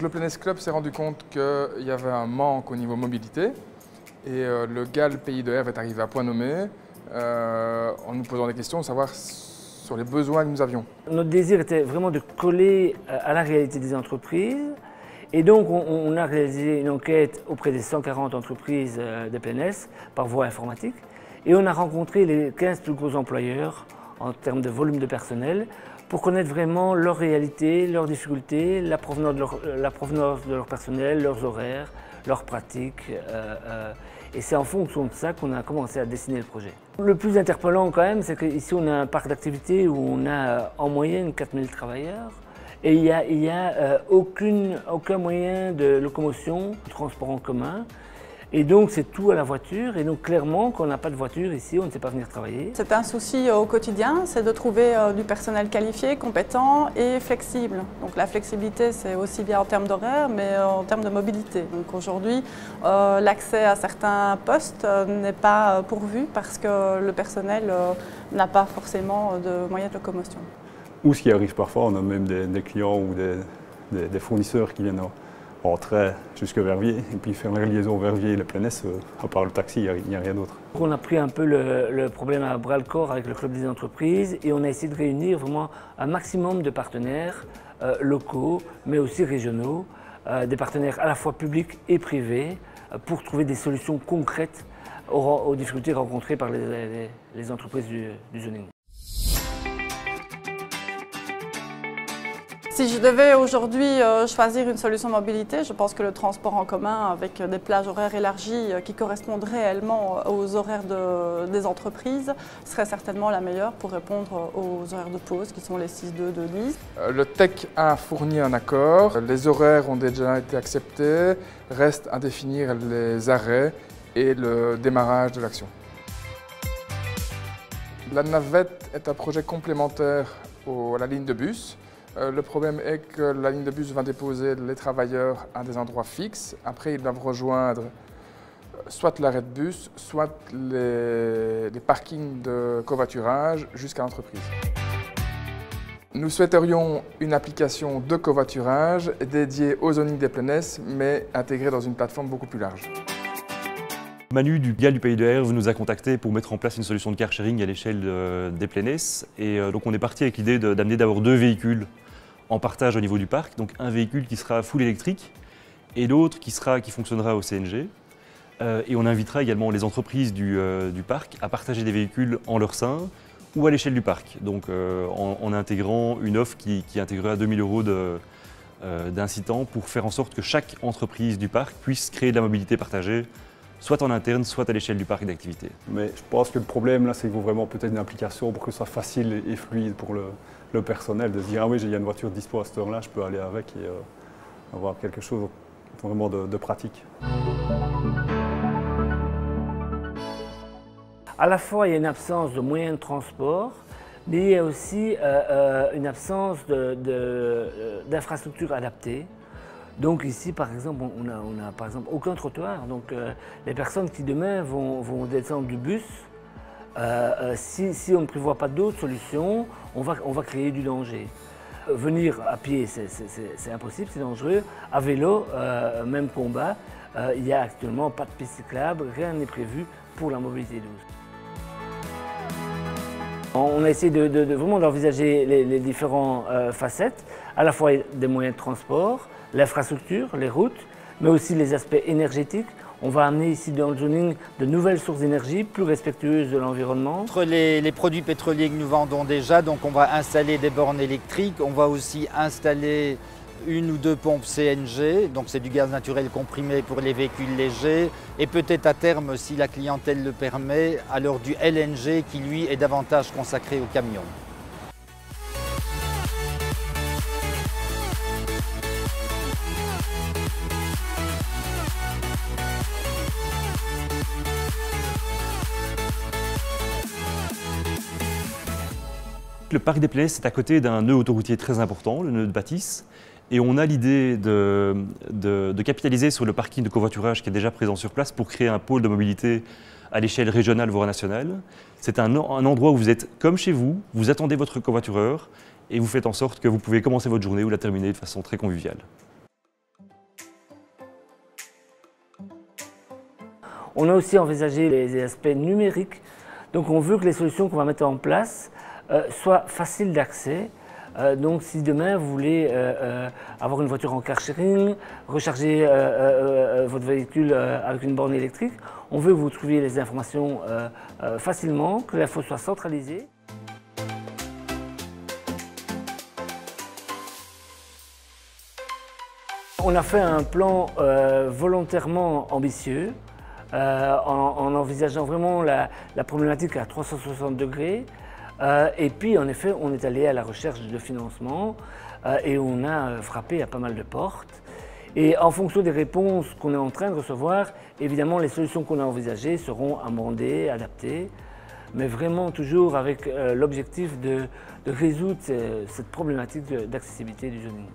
Le Plénès Club s'est rendu compte qu'il y avait un manque au niveau mobilité et le GAL Pays de Herve est arrivé à point nommé en nous posant des questions, de savoir sur les besoins que nous avions. Notre désir était vraiment de coller à la réalité des entreprises et donc on a réalisé une enquête auprès des 140 entreprises de Plénès par voie informatique et on a rencontré les 15 plus gros employeurs en termes de volume de personnel pour connaître vraiment leur réalité, leurs difficultés, la provenance de leur personnel, leurs horaires, leurs pratiques. Et c'est en fonction de ça qu'on a commencé à dessiner le projet. Le plus interpellant quand même, c'est qu'ici on a un parc d'activités où on a en moyenne 4000 travailleurs et il n'y a aucun moyen de locomotion, de transport en commun. Et donc c'est tout à la voiture et donc clairement quand on n'a pas de voiture ici on ne sait pas venir travailler. C'est un souci au quotidien, c'est de trouver du personnel qualifié, compétent et flexible. Donc la flexibilité c'est aussi bien en termes d'horaire mais en termes de mobilité. Donc aujourd'hui l'accès à certains postes n'est pas pourvu parce que le personnel n'a pas forcément de moyens de locomotion. Ou ce qui arrive parfois, on a même des clients ou des fournisseurs qui viennent en train jusque Verviers et puis faire la liaison Verviers et le Plénès, à part le taxi, il n'y a rien d'autre. On a pris un peu le problème à bras le corps avec le Club des entreprises et on a essayé de réunir vraiment un maximum de partenaires locaux mais aussi régionaux, des partenaires à la fois publics et privés pour trouver des solutions concrètes aux difficultés rencontrées par les entreprises du zoning. Si je devais aujourd'hui choisir une solution de mobilité, je pense que le transport en commun avec des plages horaires élargies qui correspondent réellement aux horaires des entreprises serait certainement la meilleure pour répondre aux horaires de pause qui sont les 6-2, 2-10. Le TEC a fourni un accord, les horaires ont déjà été acceptés, reste à définir les arrêts et le démarrage de l'action. La navette est un projet complémentaire à la ligne de bus. Le problème est que la ligne de bus va déposer les travailleurs à des endroits fixes. Après, ils doivent rejoindre soit l'arrêt de bus, soit les parkings de covoiturage jusqu'à l'entreprise. Nous souhaiterions une application de covoiturage dédiée au zoning des Plénès, mais intégrée dans une plateforme beaucoup plus large. Manu du GAL du Pays de Herve nous a contactés pour mettre en place une solution de car sharing à l'échelle des Plénès. Et donc on est parti avec l'idée d'amener d'avoir 2 véhicules en partage au niveau du parc. Donc un véhicule qui sera full électrique et l'autre qui fonctionnera au CNG. Et on invitera également les entreprises du parc à partager des véhicules en leur sein ou à l'échelle du parc. Donc en intégrant une offre qui intégrera 2 000 € d'incitant pour faire en sorte que chaque entreprise du parc puisse créer de la mobilité partagée soit en interne, soit à l'échelle du parc d'activité. Mais je pense que le problème là, c'est qu'il faut vraiment peut-être une application pour que ce soit facile et fluide pour le personnel, de se dire ah oui, il y a une voiture dispo à cette heure-là, je peux aller avec et avoir quelque chose vraiment de pratique. À la fois, il y a une absence de moyens de transport, mais il y a aussi une absence d'infrastructures adaptées. Donc ici, par exemple, on a par exemple aucun trottoir. Donc les personnes qui demain vont descendre du bus, si on ne prévoit pas d'autres solutions, on va créer du danger. Venir à pied, c'est impossible, c'est dangereux. À vélo, même combat, il n'y a actuellement pas de piste cyclable, rien n'est prévu pour la mobilité douce. On a essayé vraiment d'envisager les différentes facettes, à la fois des moyens de transport, l'infrastructure, les routes, mais aussi les aspects énergétiques. On va amener ici dans le zoning de nouvelles sources d'énergie plus respectueuses de l'environnement. Entre les produits pétroliers que nous vendons déjà, donc on va installer des bornes électriques, on va aussi installer 1 ou 2 pompes CNG, donc c'est du gaz naturel comprimé pour les véhicules légers, et peut-être à terme, si la clientèle le permet, alors du LNG qui lui est davantage consacré aux camions. Le parc des Plénès est à côté d'un nœud autoroutier très important, le nœud de Bâtisse, et on a l'idée de capitaliser sur le parking de covoiturage qui est déjà présent sur place pour créer un pôle de mobilité à l'échelle régionale voire nationale. C'est un endroit où vous êtes comme chez vous, vous attendez votre covoitureur et vous faites en sorte que vous pouvez commencer votre journée ou la terminer de façon très conviviale. On a aussi envisagé les aspects numériques. Donc on veut que les solutions qu'on va mettre en place soient faciles d'accès. Donc si demain vous voulez avoir une voiture en car sharing, recharger votre véhicule avec une borne électrique, on veut que vous trouviez les informations facilement, que l'info soit centralisée. On a fait un plan volontairement ambitieux, en envisageant vraiment la problématique à 360 degrés. Et puis, en effet, on est allé à la recherche de financement et on a frappé à pas mal de portes. Et en fonction des réponses qu'on est en train de recevoir, évidemment, les solutions qu'on a envisagées seront amendées, adaptées, mais vraiment toujours avec l'objectif de résoudre cette problématique d'accessibilité du zoning.